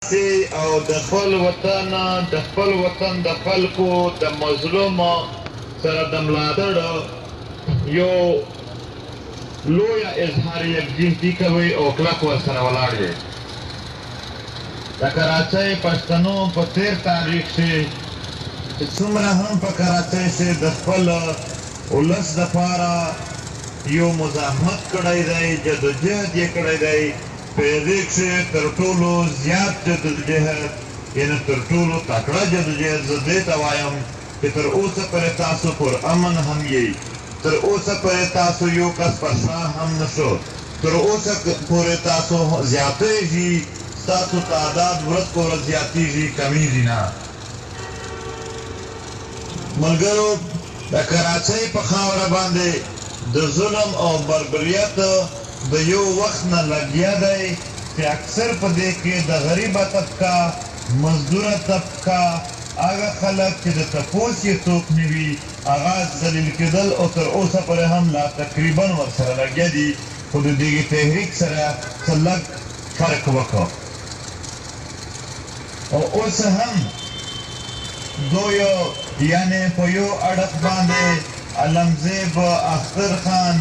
او د خپل وطن د خلکو د مظلوم سره د ملاتړ یو لویه اظهار یکجهتي کوي او کلک ورسره ولاړ دی. د کراچۍ پښتنو په تېر تاریخ کې چې څومره هم په کراچۍ کې د خپل ولس دپاره یو مزاحمت کړی دی، جدوجهد یې کړی دی، په هغې کښې تر ټولو زیات جدوجهد یعنې تر ټولو تکړه جدوجهد زه دې ته وایم چې تر اوسه پورې تاسو پر امن هم یئ، تر اوسه پورې تاسو یو کس پر شا هم نه شو، تر اوسه پورې تاسو زیاتېږي، ستاسو تعداد ورځ په ورځ زیاتېږي، کمیږي نه. ملګرو، د کراچۍ په خاوره باندې د ظلم او بربریت د یو وخت نه لګیا دی چې اکثر په دې کې د غریبه طبقه، مزدوره طبقه، هغه خلک چې د تپوس یې څوک نه وي هغه ذلیل کېدل او تر اوسه پورې هم لا تقریبا ورسره لګیا دي، خو د دې تحریک سره څه لږ فرق وکړ او اوس هم دوی یعنې په یو اړخ باندې علمزیب، اختر خان،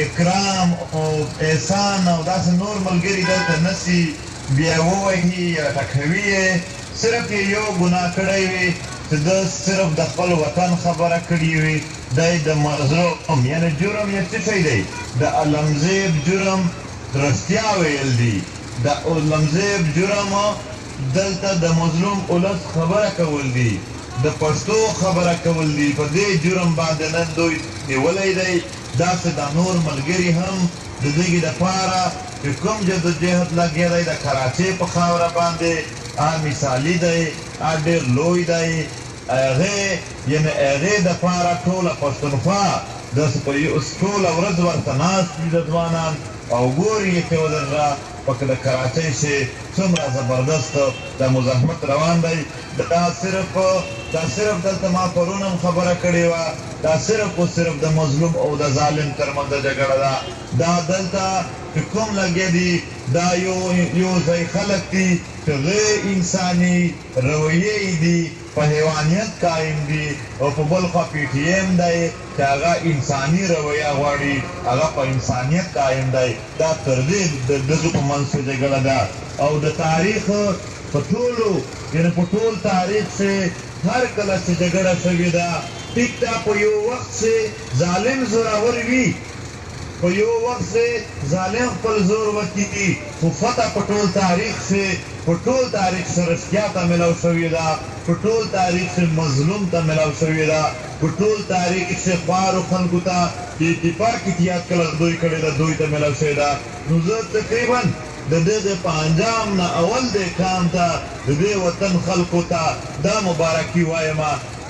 اکرام او احسان او داسې نور ملګري دلته نسي بیا ووهي یا ټکوي یې، صرف یې یو ګناه کړی وي چې ده صرف د خپل وطن خبره کړې وي، دی د مظلوم یعنې جرم یې څه شی دی؟ د علمزیب جرم رښتیا ویل دي، د علمزیب جرم دلته د مظلوم ولس خبره کول دي، د پښتو خبره کول دي. په دې جرم باندې نن دوی نیولی دی. داسې دا نور ملګري هم د دغې دپاره چې کوم جدوجهد لګیا دی د کراچۍ په خاوره باندې مثالي دی، ډېر لوی دی. هغې یعنې هغې دپاره ټوله پښتونخوا داسې په ټوله ورځ ورته ناست دي د ځوانان او ګوري چې ودرغه پکې د کراچۍ چې څومره زبردست د مزاحمت روان دی. دا صرف دلته ما پرون هم خبره کړې وه، دا صرف او صرف د مظلوم او د ظالم ترمنځ جګړه ده. دا دلته چې کوم لګیا دي دا یو ځای خلک دي چې غیر انساني رویې دي، په حیوانیت قایم دي، او په بل خوا پی ټي ایم دی چې هغه انساني رویه غواړي، هغه په انسانیت قایم دی. دا تر دې د دغو په منځ کې جګړه ده او د تاریخ په ټولو یعنې په ټول تاریخ کې هر کله چې جګړه شوې ده ټیک ده، په یو وخت چې ظالم زورور وي، په یو وخت چې ظالم خپل زور وکړي، خو فتح په ټول تاریخ کې په ټول تاریخ کې رښتیا ته ملاو شوې ده، په ټول تاریخ کې مظلوم ته ملاو شوې ده، په ټول تاریخ کې خوارو خلکو ته چې اتفاق اتحاد کله دوی کړې ده دوی ته ملاو شوې ده. نو زه تقریبا د دې په انجام نه اول دې کام ته د دې وطن خلکو ته دا مبارکي وایم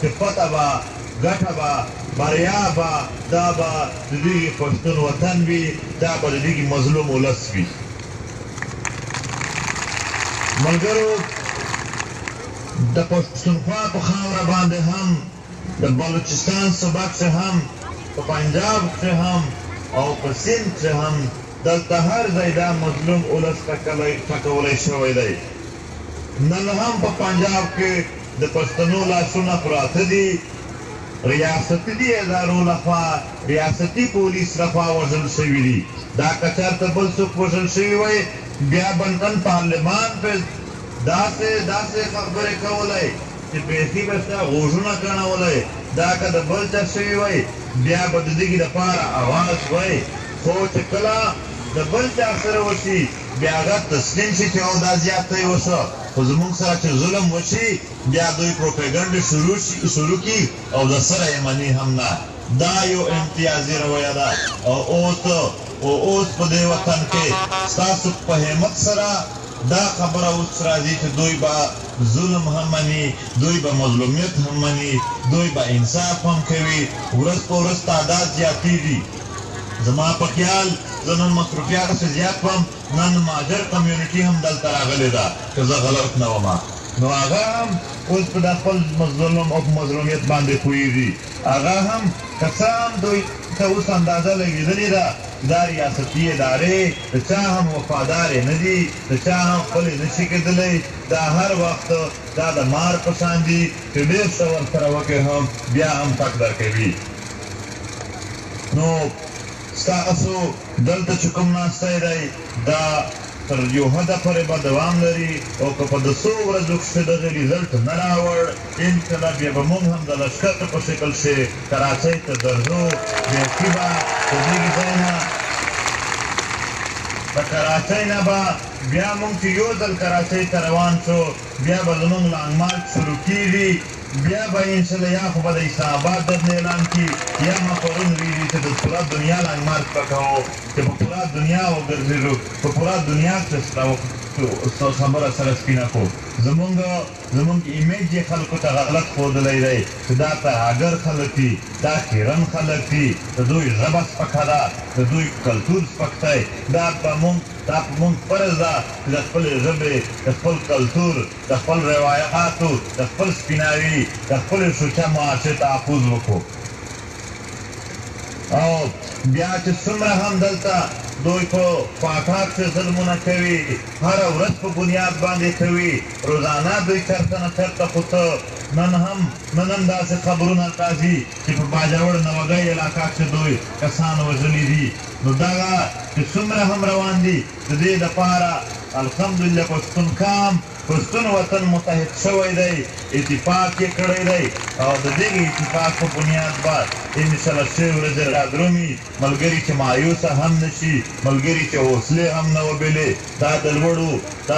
چې فتح به، ګټه به، بریا به، دا به د دې پښتون وطن وي، دا به د دې مظلوم ولس وي. ملګرو، د پښتونخوا په خاوره باندې هم، د بلوچستان صوبه کښې هم، په پنجاب کښې هم او په سند کښې هم دلته هر ځای دا مظلوم ولس ټکولی شوی دی. نن هم په پنجاب کې د پښتنو لاسونه پراته دي، ریاستي ادارو لخوا، ریاستي پولیس لخوا وژل شوي دي. دا که چېرته بل څوک وژل شوي وی بیا به نن پارلمان پې داسې خبرې کولی چې بیخي به ستا غوږونه کڼولی. دا که د بل چا شوي وی بیا به د دغې دپاره اواز وی، خو چې کله د بل چا سره وشي بیا هغه تسلیم شي چې او دا زیاتی وشوه، خو زموږ سره چې ظلم وشي بیا دوی پروپیګنډې شروع کړي او د سره یې مني هم نه. دا یو امتیازي رویه ده او اوس په دې وطن کې ستاسو په همت سره دا خبره اوس راځي چې دوی به ظلم هم مني، دوی به مظلومیت هم مني، دوی به انصاف هم کوي. ورځ په ورځ تعداد زیاتېږي. زما په خیال زه نن مصروفیات څه زیات وم، نن مهاجر کمیونټي هم دلته راغلې ده که زه غلط نه وم، نو هغه هم اوس په دا خپل ظلم او مظلومیت باندې پوهېږي. هغه هم که څه هم دوی ته اوس اندازه لګېدلې ده دا ریاستی ادارې د چا هم وفادارې نه دي، د چا هم خپلې نشي کېدلی. دا هر وخت دا د مار په شان دي چې ډېر څه ورسره وکړې هم بیا هم ټک درکوي. نو ستاسو دلته چې کوم ناستی دی دا تر یو حده پورې به دوام لري او که په د څو ورځو کښې دغه ریزلټ نه راوړ انشاءالله بیا به موږ هم د لښکر په شکل کښې کراچۍ ته درځو. بیخي به د دغې ځای نه د کراچۍ نه به بیا موږ چې یو ځل کراچۍ ته روان شو بیا به زموږ لانګ مارچ شروع کېږي. بیا به انشاءالله یا خو به د اسلام آباد درنه اعلان کړي یا ما پرون ویلي چې د پوره دنیا لانګ مارچ به کوو چې په پوره دنیا وګرځېږو، په پوره دنیا کښې خبره سره سپینه کړو. زمونږ ایمیج یې خلکو ته غلط ښودلی دی چې دا ترهګر خلک دي، دا خیرن خلک دي، د دوی ژبه سپکه ده، د دوی کلتور سپک دی. دا په موږ فرض ده چې د خپلې ژبې، د خپل کلتور، د خپل روایاتو، د خپل سپیناوي، د خپلې شوچه معاشرې تحفظ وکړو. او بیا چې څومره هم دلته دوی په پاټاک کې ظلمونه کوي، هره ورځ په بنیاد باندې کوي، روزانه دوی چېرته نه چېرته خو ته نن هم داسې خبرونه راځي چې په باجوړ نوګۍ علاقه کښې دوی کسان وژلي دي. نو دغه چې څومره هم روان دي د دې دپاره الحمدلله پښتون وطن متحد شوی دی، اتفاق یې کړی دی او د دغې اتفاق په بنیاد به انشاءالله ښې ورځې رادرومي. ملګري چې مایوسه هم نه شي، ملګري چې حوصلې هم نه وبېلې. دا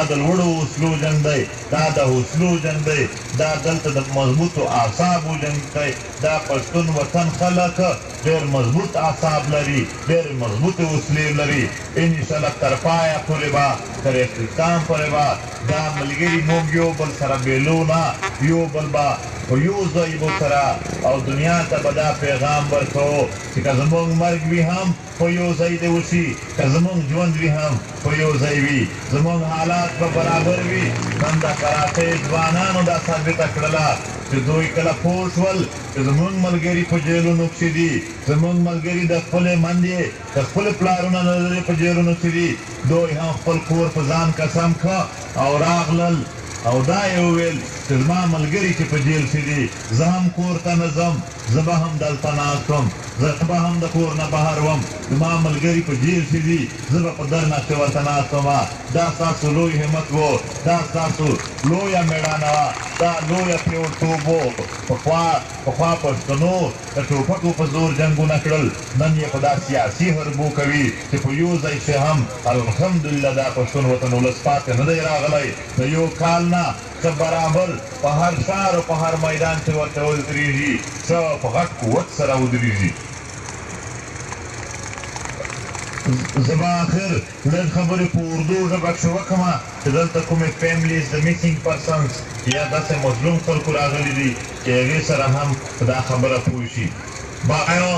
د لوړو حوصلو جنګ دی، دا د حوصلو جنګ دی، دا دلته د مضبوطو اعصابو جنګ دی. دا پښتون وطن خلک ډېر مضبوط اعصاب لري، ډېر مضبوطې حوصلې لري. انشاءالله تر پایه پورې به، تر اختتام پورې به دا ملګري موږ یو بل سره بېلو نه، یو بل به په یو ځای به سره او دنیا ته به دا پیغام ورکوو چې که زموږ مرګ وي هم په یو ځای دې وشي، که زموږ ژوند وي هم په یو ځای وي، زموږ حالات به برابر وي. نن د کراچۍ ځوانانو دا ثابته کړله چې دوی کله پوه شول چې زموږ ملګري په جیلونو کښې دي، زموږ ملګري د خپلې مندې د خپلې پلارونه نه لرې په جیلونو کښې دي، دوی هم خپل کور په ځان قسم کړه او راغلل او دا یې وویل چې زما ملګري چې په جیل کښې دي زه هم کور ته نه ځم، زه به هم دلته ناست وم، زه به هم د کور نه بهر وم، زما ملګري په جیل کښې دي، زه به په در نقشې ورته ناست وم. دا ستاسو لوی همت و، دا ستاسو لویه مېړانه وه، دا لویه پیاوړتوب و. پخوا پښتنو د ټوپکو په زور جنګونه کړل، نن یې په دا سیاسي حربو کوي چې په یو ځای کښې هم الحمدلله دا پښتون وطن ولس پاتې نه دی راغلی. د یو کال نه څه برابر په هر ښار او په هر میدان کښې ورته ودرېږي، څه په غټ قوت سره ودرېږي. زه به آخر لږ خبرې په اردو ژبه کښې وکړمه چې دلته کومې فیملیز د میسنګ پرسنس یا داسې مظلوم خلکو راغلي دي چې هغې سره هم په دا خبره پوه شي. بھائیوں،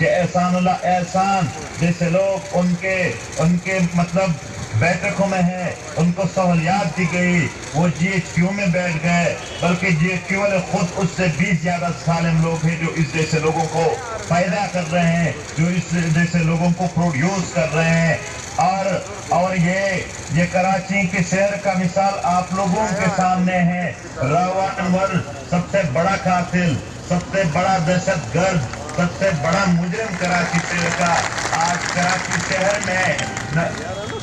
کہ احسان اللہ احسان جیسے لوگ ان کے مطلب بیٹھکوں میں ہے، ان کو سہولیات دی گئی، وہ جی ایچ کیو میں بیٹھ گئے، بلکہ جی ایچ کیو والے خود اس سے 20 زیادہ سالم لوگ ہیں جو اس جیسے لوگوں کو پیدا کر رہے ہیں، جو اس جیسے لوگوں کو پروڈیوس کر رہے ہیں۔ اور یہ کراچی کے شہر کا مثال آپ لوگوں کے سامنے ہے۔ راون انور سب سے بڑا قاتل، سب سے بڑا دہشت گرد، سب سے بڑا مجرم کراچی شہر کا آج کراچی شہر میں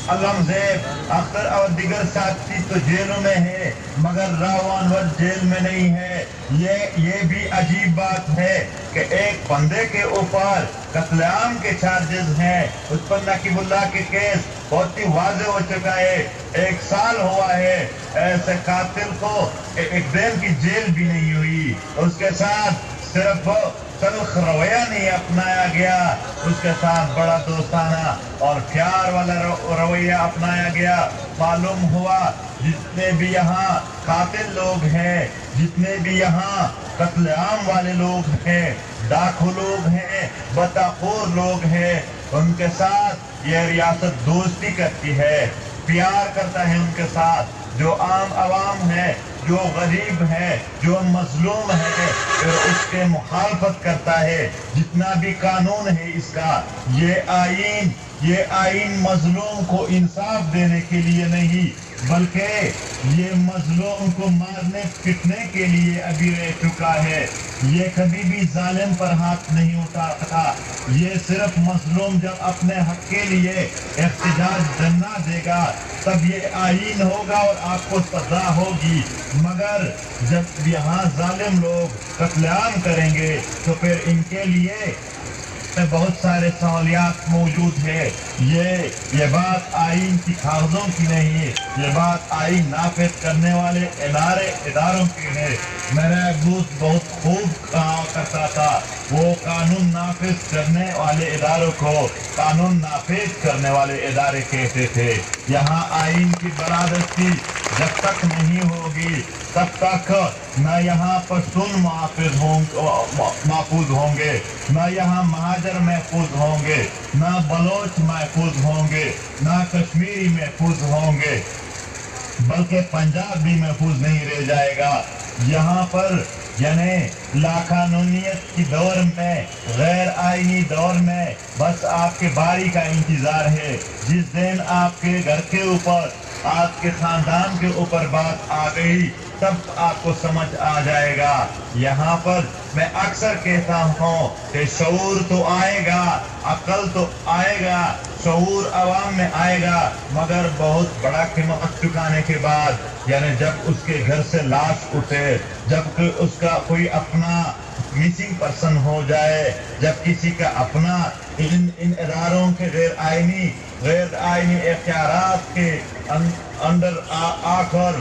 علمزیب اختر اور دیگر ساتھی تو جیلوں میں ہے، مگر راون انور جیل میں نہیں ہے۔ یہ بھی عجیب بات ہے کہ ایک بندے کے اوپر قتل عام کے چارجز ہیں، اس پر نقیب اللہ کے کیس بہت ہی واضح ہو چکا ہے، 1 سال ہوا ہے، ایسے قاتل کو ایک دن کی جیل بھی نہیں ہوئی، اس کے ساتھ صرف تلخ رویہ نہیں اپنایا گیا، اس کے ساتھ بڑا دوستانہ اور پیار والا رویہ اپنایا گیا۔ معلوم ہوا جتنے بھی یہاں قاتل لوگ ہیں، جتنے بھی یہاں قتل عام والے لوگ ہیں، ڈاکو لوگ ہیں، بدخور لوگ ہیں، ان کے ساتھ یہ ریاست دوستی کرتی ہے، پیار کرتا ہے ان کے ساتھ۔ جو عام عوام ہے، جو غریب ہے، جو مظلوم ہے، پھر اس کے مخالفت کرتا ہے۔ جتنا بھی قانون ہے اس کا، یہ آئین مظلوم کو انصاف دینے کے لیے نہیں، بلکہ یہ مظلوم کو مارنے پٹنے کے لیے ابھی رہ چکا ہے۔ یہ کبھی بھی ظالم پر ہاتھ نہیں اٹھاتا تھا، یہ صرف مظلوم جب اپنے حق کے لیے احتجاج دھرنا دے گا تب یہ آئین ہوگا اور آپ کو سزا ہوگی، مگر جب یہاں ظالم لوگ قتل عام کریں گے تو پھر ان کے لیے بہت سارے سہولیات موجود ہے۔ یہ بات آئین کی کاغذوں کی نہیں ہے، یہ بات آئین نافذ کرنے والے اداروں کی ہے۔ میرا ایک دوست بہت خوب کہا کرتا تھا، وہ قانون نافذ کرنے والے اداروں کو قانون نافذ کرنے ادارے ادارے کہتے تھے۔ یہاں آئین کی بالادستی جب تک نہیں ہوگی تب تک نہ یہاں پشتون محفوظ ہوں گے، نہ یہاں مہاجر محفوظ ہوں گے، نہ بلوچ محفوظ ہوں گے، نہ کشمیری محفوظ ہوں گے، بلکہ پنجاب بھی محفوظ نہیں رہ جائے گا۔ یہاں پر یعنی لاقانونیت کی دور میں، غیر آئینی دور میں بس آپ کے باری کا انتظار ہے۔ جس دن آپ کے گھر کے اوپر، آپ کے خاندان کے اوپر بات آ گئی تب آپ کو سمجھ آ جائے گا۔ یہاں پر میں اکثر کہتا ہوں کہ شعور تو آئے گا، عقل تو آئے گا، شعور عوام میں آئے گا، مگر بہت بڑا قیمت چکانے کے بعد، یعنی جب اس کے گھر سے لاش اٹھے، جب کہ اس کا کوئی اپنا مسنگ پرسن ہو جائے، جب کسی کا اپنا ان اداروں کے غیر آئینی اختیارات کے اندر آ کر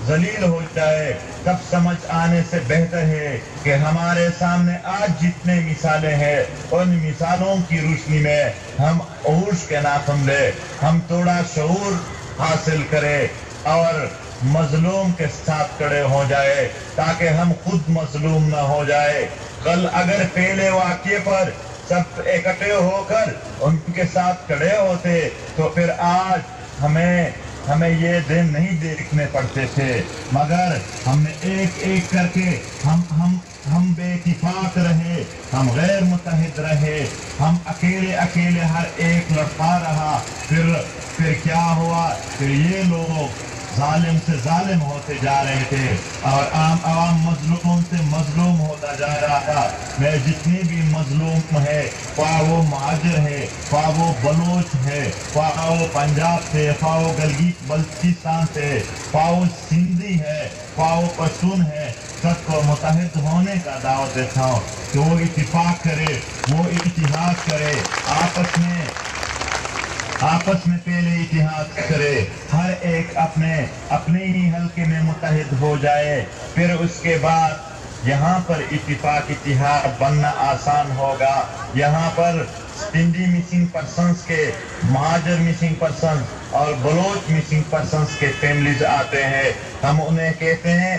ذلیل ہو جائے، تب سمجھ آنے سے بہتر ہے کہ ہمارے سامنے آج جتنے مثالیں ہیں ان مثالوں کی روشنی میں ہم عروج کے ناخن لے، ہم تھوڑا شعور حاصل کریں اور مظلوم کے ساتھ کھڑے ہو جائے تاکہ ہم خود مظلوم نہ ہو جائے۔ کل اگر پہلے واقعے پر سب اکٹھے ہو کر ان کے ساتھ کھڑے ہوتے تو پھر آج ہمیں یہ دن نہیں دیکھنے پڑتے تھے، مگر ہم نے ایک ایک کر کے ہم بے اتفاق رہے، ہم غیر متحد رہے، ہم اکیلے ہر ایک لڑتا رہا، پھر کیا ہوا؟ پھر یہ لوگ ظالم سے ظالم ہوتے جا رہے تھے اور عوام مظلوم سے مظلوم ہوتا جا رہا تھا۔ میں جتنی بھی مظلوم ہے، خواہ وہ مہاجر ہے، خواہ وہ بلوچ ہے، خواہ وہ پنجاب سے، خواہ وہ گلگت بلتستان سے، خواہ وہ سندھی ہے، خواہ وہ پشتون ہے، سب کو متحد ہونے کا دعوت دیتا ہوں کہ وہ اتفاق کرے، وہ اتحاد کرے، آپس میں پہلے اتحاد کرے، ہر ایک اپنے ہی حلقے میں متحد ہو جائے، پھر اس کے بعد یہاں پر اتحاد بننا آسان ہوگا۔ یہاں پر سندھی مسنگ پرسنز کے، مہاجر مسنگ پرسنز اور بلوچ مسنگ پرسنز کے فیملیز آتے ہیں، ہم انہیں کہتے ہیں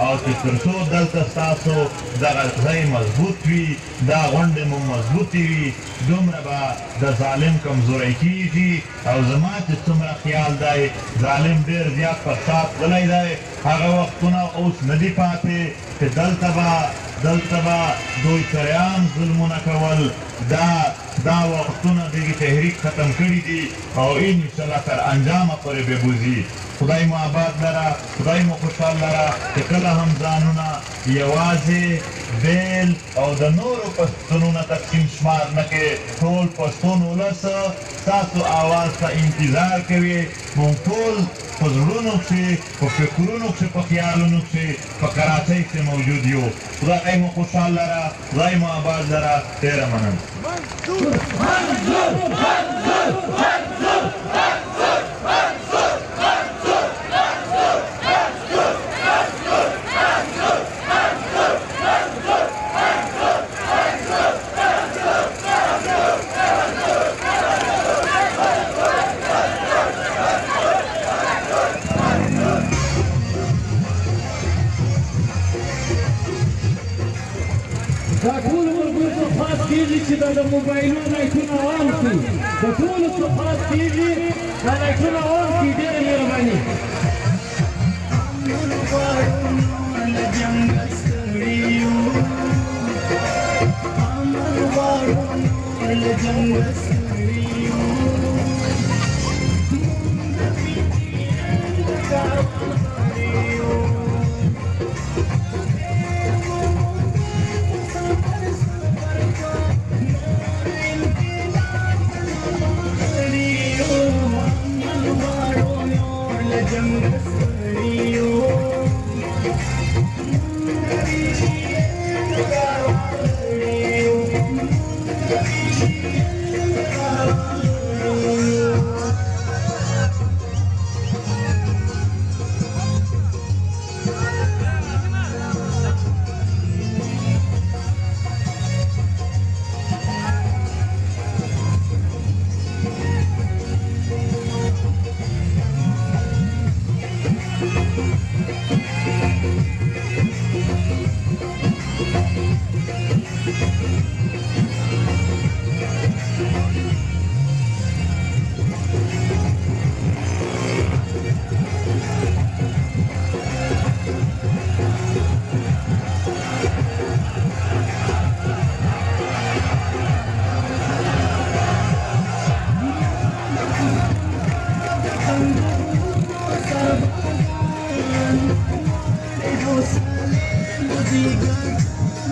او چې ترڅو دلته ستاسو دغه ځای مضبوط وي، دا غونډې مو مضبوطې وي، دومره به د ظالم کمزوری کېږي. او زما چې څومره خیال دی ظالم ډېر زیات پر سات غلی دی. هغه وختونه اوس نه دي پاتې چې دلته به دوی سره عام ظلمونه کول. دا وختونه دغې تحریک ختم کړي دي او انشاءالله تر انجامه پورې به بوځي. خدای مو آباد لره، خدای مو خوشحال لره چې کله هم ځانونه یوازې بیل او د نورو پښتونونه تقسیم شمار نه کړې. ټول پښتون ولس ستاسو آواز ته انتظار کوي. موږ ټول په زړونو کښې، په فکرونو کښې، په خیالونو کښې په کراچۍ کښې موجود یو. خدای مو خوشحال لره، خدای مو آباد لره. ډېره مننه. دا ټول ورګور څه خاص کېږي چې دا د موبایلونو لایټونه عام کړي. د ټولو څه خاص کېږي دا لایټونه عام کړي. ډېره مهرباني.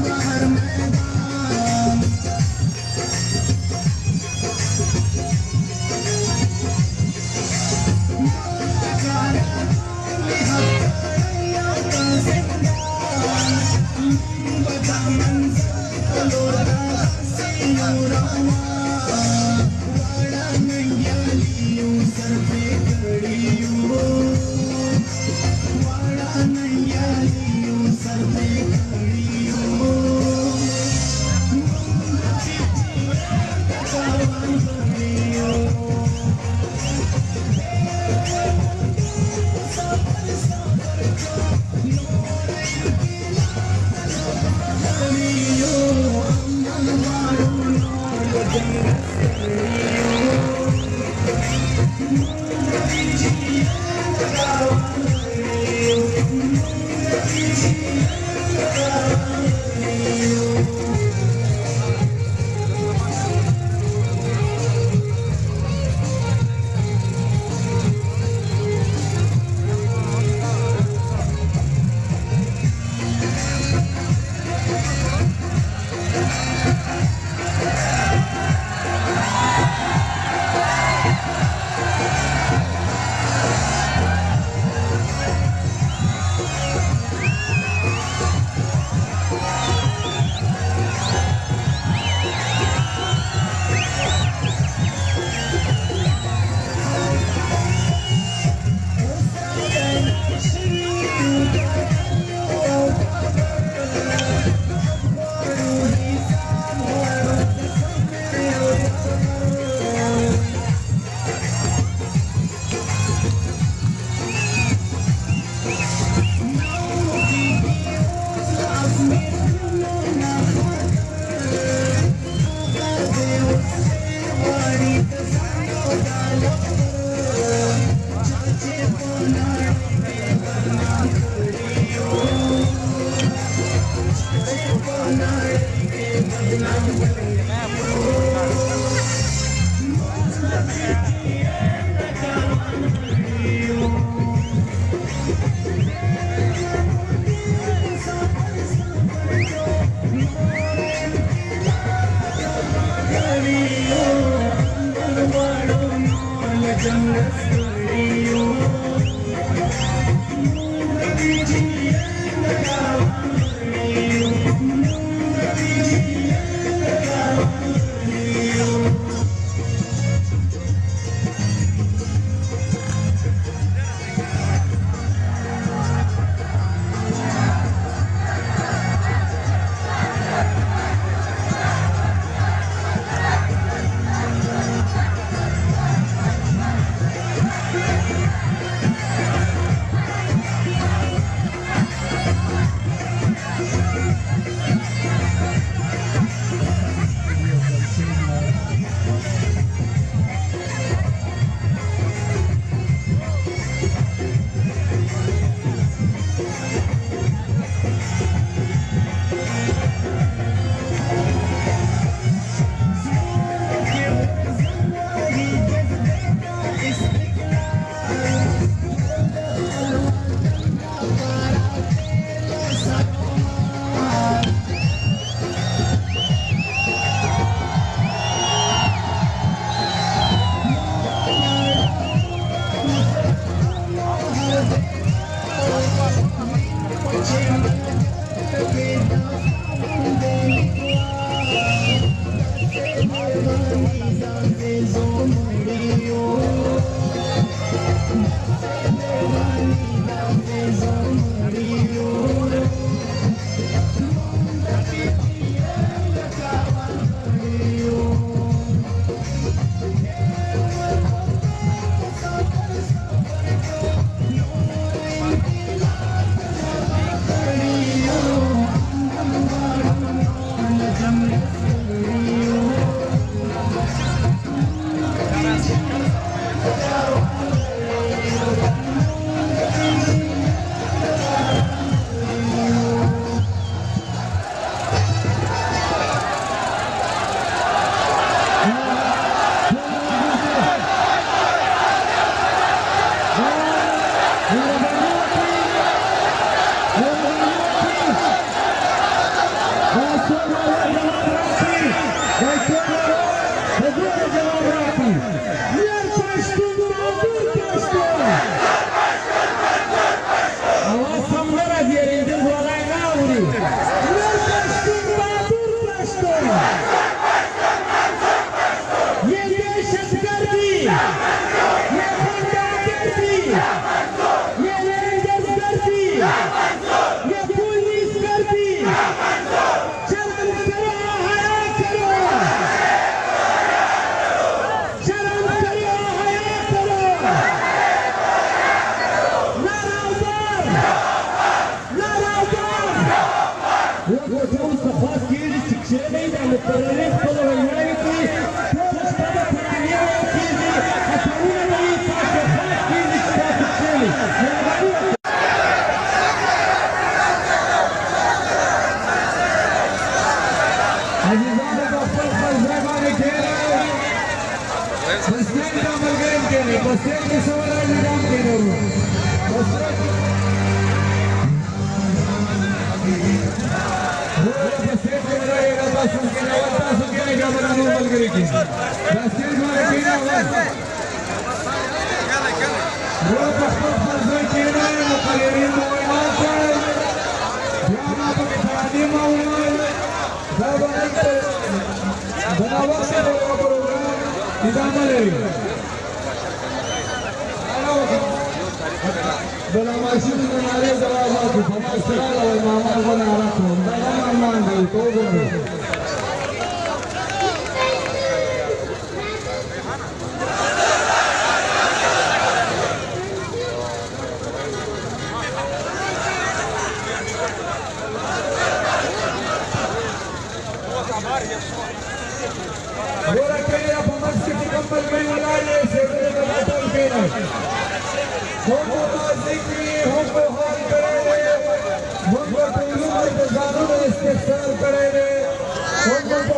Bahar Maidan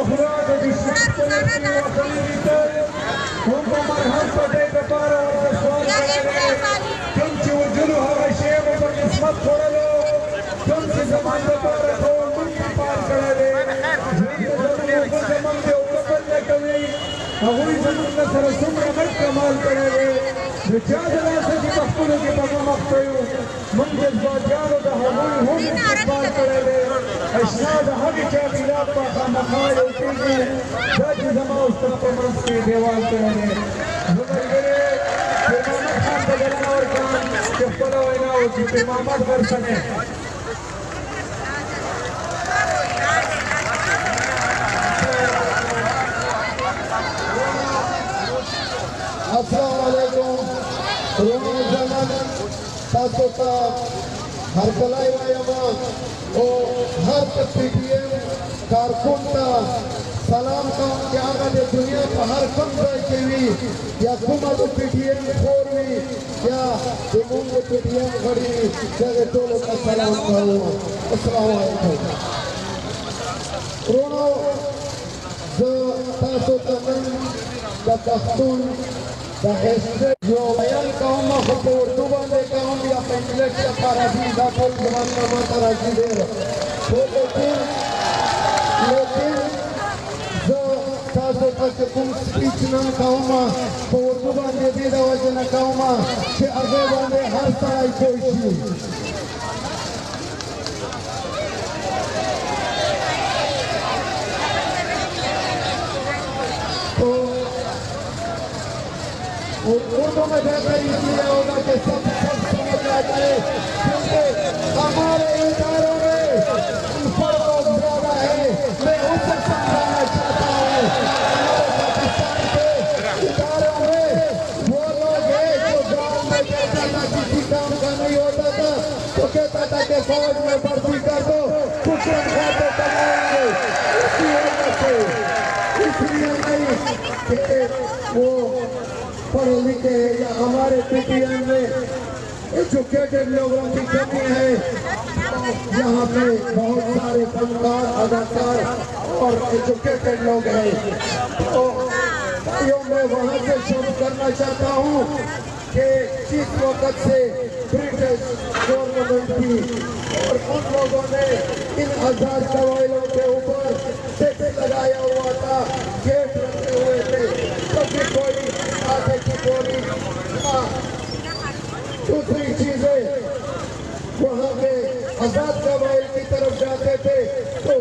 Vamos a سر سمرمت کمال کرے گئے رچاد راسے کی مخبولوں کی بغم اختیو منجز باجارو دا حضوری ہم استقبال کرے گئے اشناد حقی چاکیلات پا خامخواہ ہوتی گی جاج زمان استاپ منس کی دیوال کرے گئے زمر گرے امامت خان بجلن اور کام کہ فلو ایناو جی امامت کر سکیں السلام علیکم رونا زمان تاسو تا ہر کلائی وائیمان اور ہر پی ٹی ایم کارکن تا سلام کام کہ آگا دے دنیا کا ہر کم جائے کیوی یا کمہ پی ٹی ایم کھوروی یا دمونگ پی ٹی ایم گھڑی جگہ دولو کا سلام کہوں السلام علیکم رونا تاسو تا من دا پختون دا حصے جو بیان کہوں خود اردو باندے کہوں یا پنجلٹ یا پاراجی دا پول زمان کا ماتا راجی دے رہا لیکن جو تاسو تک کم سپیچ نام کہوں اردو باندے دی دا وجہ کہوں کہ اگے باندے ہر سرائی کوئی اردو میں بہتر اس لیے ہوگا کہ سب سمجھ آتے ہیں کیونکہ ہمارے اداروں میں فرق زیادہ ہے میں اسے سمجھانا چاہتا ہوں ہمارے پاکستان کے اداروں میں وہ لوگ ہیں جو گاؤں میں کہتا تھا کسی کام کا نہیں ہوتا تھا تو کہتا تھا کہ فوج میں بھرتی کر دو کچھ رکھاتے کمائیں گے اسی وجہ سے اس لیے نہیں کہ وہ پڑھے لکھے یا ہمارے پی ٹی ایم میں ایجوکیٹڈ لوگوں کی کمی ہے یہاں پہ بہت سارے فنکار اداکار اور ایجوکیٹڈ لوگ ہیں تو بھائیوں میں وہاں سے شروع کرنا چاہتا ہوں کہ جس وقت سے برٹش گورنمنٹ کی اور ان لوگوں نے ان آزاد قبائلوں کے اوپر ٹیکس لگایا ہوا تھا گیٹ رکھے ہوئے تھے کبھی کوئی آدھے کی گولی دوسری چیزیں وہاں پہ آزاد قبائل کی طرف جاتے تھے تو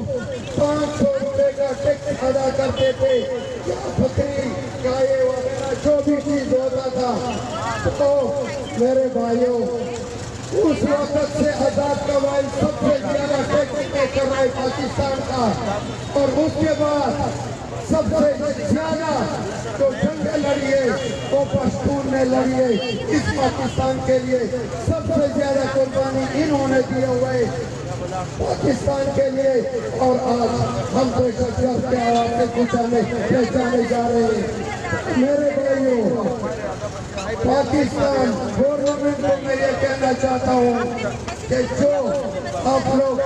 500 روپے کا ٹیکس ادا کرتے تھے یا بکری گائے وغیرہ جو بھی چیز ہوتا تھا تو میرے بھائیوں اس وقت سے آزاد قبائل سب سے زیادہ ٹیکس پے کر رہے پاکستان کا اور اس کے بعد سب سے زیادہ جو جنگ لڑیے وہ پشتون نے لڑیے اس پاکستان کے لیے سب سے زیادہ قربانی انہوں نے دیے ہوئے پاکستان کے لیے اور آج ہم دہشت گرد کے آواز سے پہچانے جا رہے ہیں میرے بھائیوں پاکستان گورنمنٹ کو میں یہ کہنا چاہتا ہوں کہ جو آپ لوگ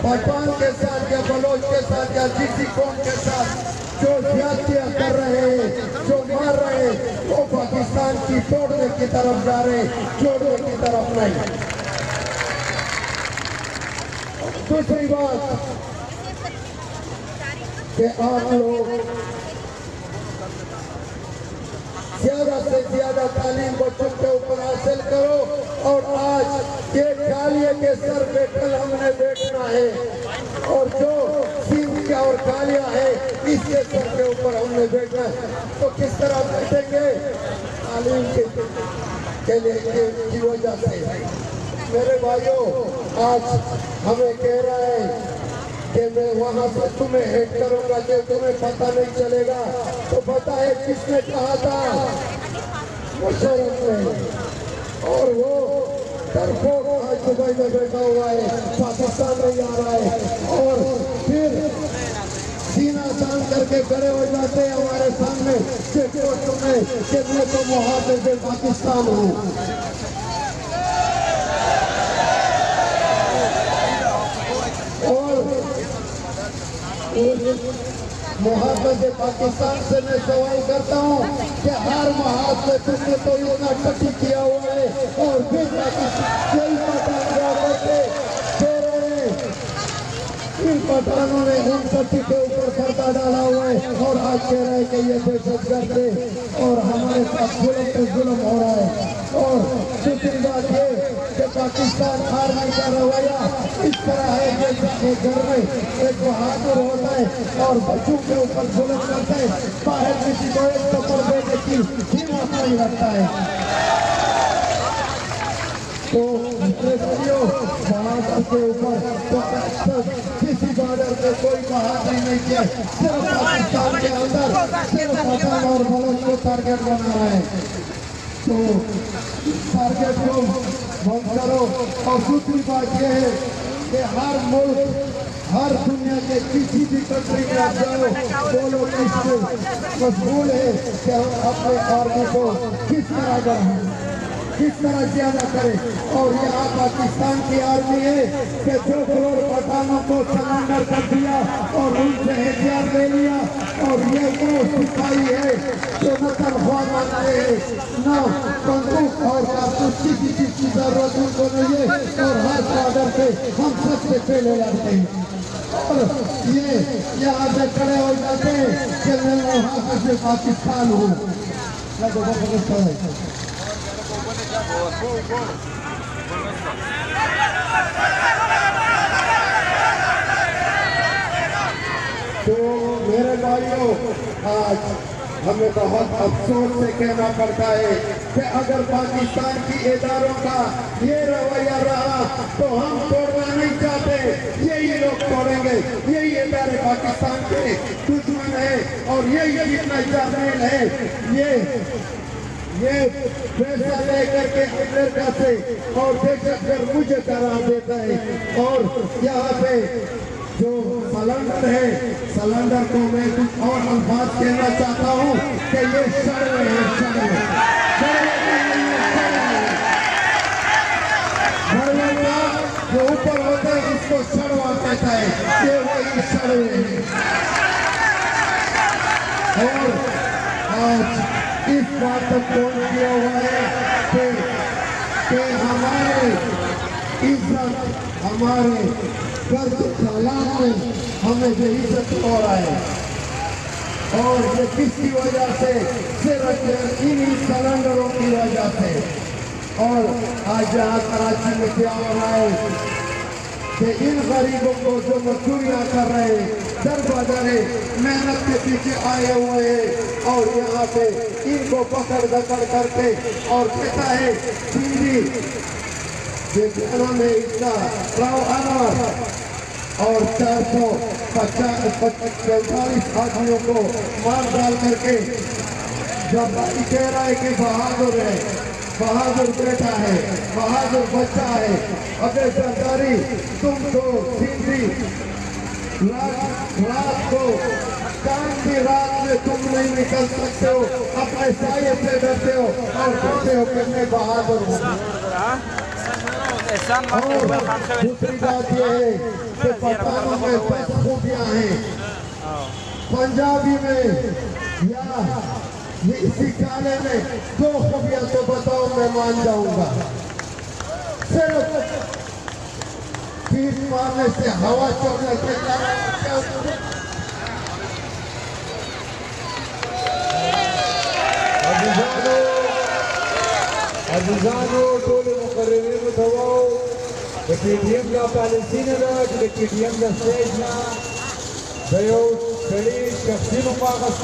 پٹھان کے ساتھ یا بلوچ کے ساتھ یا کسی قوم کے ساتھ جو زیادتیاں کر رہے ہیں جو مار رہے ہیں وہ پاکستان کی توڑنے کی طرف جا رہے ہیں جوڑنے کی طرف نہیں دوسری بات کہ آپ لوگ زیادہ سے زیادہ تعلیم بچوں کے اوپر حاصل کرو اور آج یہ کالیے کے سر پہ کل ہم نے بیٹھنا ہے اور جو سینگ کیا اور کالیاں ہے اس کے سر کے اوپر ہم نے بیٹھنا ہے تو کس طرح بیٹھیں گے تعلیم کے لیے کی وجہ سے میرے بھائیوں آج ہمیں کہہ رہا ہے کہ میں وہاں سے تمہیں ہیٹ کروں گا کہ تمہیں پتہ نہیں چلے گا تو پتہ ہے کس نے کہا تھا مشرف نے اور وہ ڈرپوک آج دبئی میں بیٹھا ہوا ہے پاکستان میں آ رہا ہے اور پھر سینہ تان کر کے کھڑے ہو جاتے ہیں ہمارے سامنے کہ میں تو محافظ پاکستان ہوں محافظ پاکستان سے میں سوال کرتا ہوں کہ ہر محافظ تم نے تو اتنا کٹی کیا ہوا ہے اور پھر یہی پٹھان جا کرتے کہہ رہے ہیں ان پٹھانوں نے ان کٹی کے اوپر پردہ ڈالا ہوا ہے اور آج کہہ رہے ہیں کہ یہ دہشت گرد ہے اور وقت ظلم پہ ظلم ہو رہا ہے. اور دوسری بات یہ کہ پاکستان آرمی کا رویہ اس طرح ہے جیسے کہ گھر میں ایک بہادر ہوتا ہے اور بچوں کے اوپر ظلم کرتا ہے, باہر کسی کو ایک کپڑ دینے کی ہمت نہیں رکھتا ہے. تو میرے بھائیوں, بہادر کے اوپر کسی بارڈر پہ کوئی بہادری نہیں کیا, صرف پاکستان کے اندر صرف پٹھان اور بلوچ کو ٹارگیٹ بنا رہا ہے. تو ٹارگیٹ کو بند کرو. اور دوسری بات یہ ہے کہ ہر ملک, ہر دنیا کے کسی بھی کنٹری میں آپ جاؤ, وہ لوگ اس سے مشغول ہے کہ ہم اپنے آرمی کو کس طرح بڑھائیں, کس طرح زیادہ کریں. اور یہاں پاکستان کی آرمی ہے کہ 2 کروڑ پٹھانوں کو سرنڈر کر دیا اور ان سے ہتھیار لے لیا. اور یہ وہ سپاہی ہے جو نہ تنخواہ مانگتے ہیں, نہ بندوق اور کارتوس, کسی چیز کی ضرورت ان کو نہیں ہے, اور ہر بارڈر پہ ہم سب سے پہلے لڑتے ہیں. اور یہ یہاں سے کھڑے ہو جاتے ہیں کہ میں وہاں سے پاکستان ہوں. تو میرے بھائیوں, آج ہمیں بہت افسوس سے کہنا پڑتا ہے کہ اگر پاکستان کی اداروں کا یہ رویہ رہا تو ہم توڑنا نہیں چاہتے, یہی لوگ توڑیں گے. یہی ادارے پاکستان کے دشمن ہیں اور یہی جتنا جرنیل ہے یہ پیسہ لے کر کے امریکہ سے اور دہشت گرد مجھے قرار دیتا ہے. اور یہاں پہ جو سلنڈر ہے, سلنڈر کو میں کچھ اور الفاظ کہنا چاہتا ہوں کہ یہ شرم ہے, شرم جو اوپر ہوتا ہے اس کو شروا کہتا ہے, یہ وہی شرم ہے. اور آج اس بات تک پہنچ کیا ہوا ہے کہ ہمارے عزت, ہمارے قرض سلام میں ہمیں بے عزت ہو رہا ہے. اور یہ کس کی وجہ سے, صرف انہی سلنڈروں کی وجہ سے. اور آج یہاں کراچی میں کیا ہو رہا ہے کہ ان غریبوں کو جو مزدوریاں کر رہے ہیں, در بدرے محنت کے پیچھے آئے ہوئے ہیں, اور یہاں پہ ان کو پکڑ دکڑ کر کے اور کہتا ہے سندھی جیسا میں اس کا راؤ انور اور 445 آدمیوں کو مار ڈال کر کے جب کہہ رہا ہے کہ بہادر ہے, بہادر بیٹا ہے, بہادر بچہ ہے. اگر سرکاری تم تو سندھی رات کو کام کی رات میں تم نہیں نکل سکتے ہو, اپنے سائے سے ڈرتے ہو اور کہتے ہو کہ میں بہادر ہوں. اور دوسری بات یہ ہے کہ پٹھانوں میں 10 خوبیاں ہیں, پنجابی میں یا اسی کالے میں 2 خوبیاں تو بتاؤ, میں مان جاؤں گا. صرف پیٹ مارنے سے, ہوا چڑھنے سے عزیزانو ټول مقررینو ته واو د پی ټی ایم دا پالیسي نه ده چې د پی ټی ایم د سټیج نه د یو سړي شخصي نوم واخیستل